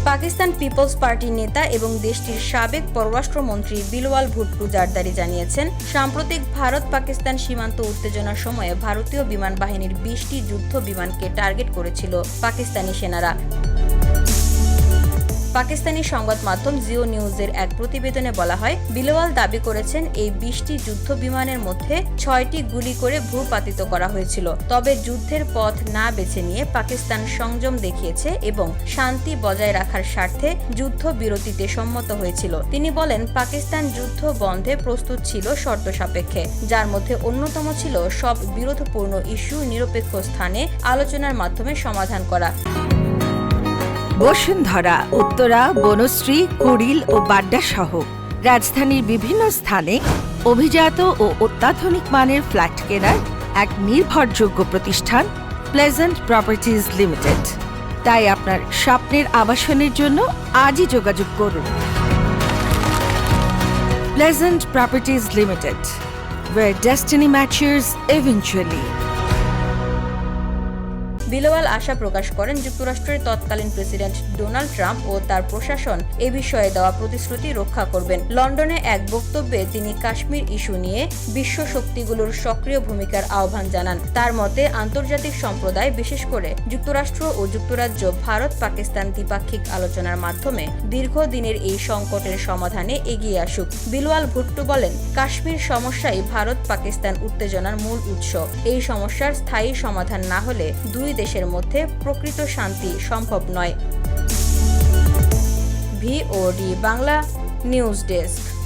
Pakistan people's পার্টির নেতা এবং দেশটির সাবেক পররাষ্ট্রমন্ত্রী বিলওয়াল ভুট্টো জারদারি জানিয়েছেন, সাম্প্রতিক ভারত-পাকিস্তান সীমান্ত উত্তেজনার সময়ে ভারতীয় বিমান বাহিনীর 20টি যুদ্ধ বিমানকে টার্গেট করেছিল পাকিস্তানি সেনারা। পাকিস্তানি সংবাদ মাধ্যম জিও নিউজের এক প্রতিবেদনে বলা হয়, বিলওয়াল দাবি করেছেন এই 20টি যুদ্ধ বিমানের মধ্যে 6টি গুলি করে ভূপাতিত করা হয়েছিল। তবে যুদ্ধের পথ না বেছে নিয়ে পাকিস্তান সংযম দেখিয়েছে এবং শান্তি বজায় রাখার স্বার্থে যুদ্ধ বিরতিতে সম্মত হয়েছিল। তিনি বলেন, পাকিস্তান যুদ্ধ বন্ধে প্রস্তুত ছিল শর্ত সাপেক্ষে, যার মধ্যে অন্যতম ছিল সব বিরোধপূর্ণ ইস্যু নিরপেক্ষ স্থানে আলোচনার মাধ্যমে সমাধান করা। বসুন্ধরা, উত্তরা, বনশ্রী, কুড়িল ও বাড্ডা সহ রাজধানীর বিভিন্ন স্থানে অভিজাত ও অত্যাধুনিক মানের ফ্ল্যাট কেনার এক নির্ভরযোগ্য প্রতিষ্ঠান প্লেজেন্ট প্রপার্টিজ লিমিটেড। তাই আপনার স্বপ্নের আবাসনের জন্য আজই যোগাযোগ করুন। Pleasant properties limited, where destiny matches eventually. Bilawal আশা প্রকাশ করেন, যুক্তরাষ্ট্রের তৎকালীন প্রেসিডেন্ট ডোনাল্ড ট্রাম্প ও তার প্রশাসন এ বিষয়ে দেওয়া প্রতিশ্রুতি রক্ষা করবেন। লন্ডনে এক বক্তব্যে তিনি কাশ্মীর ইস্যু নিয়ে বিশ্ব শক্তিগুলোর সক্রিয় ভূমিকার আহ্বান জানান। তার মতে, আন্তর্জাতিক সম্প্রদায়, বিশেষ করে যুক্তরাষ্ট্র ও যুক্তরাজ্য ভারত-পাকিস্তান দ্বিপাক্ষিক আলোচনার মাধ্যমে দীর্ঘদিনের এই সংকটের সমাধানে এগিয়ে আসুক। বিলওয়াল ভুট্টো বলেন, কাশ্মীর সমস্যাই ভারত-পাকিস্তান উত্তেজনার মূল উৎস। এই সমস্যার স্থায়ী সমাধান না হলে দুই দেশের মধ্যে প্রকৃত শান্তি সম্ভব নয়। VOD Bangla news desk.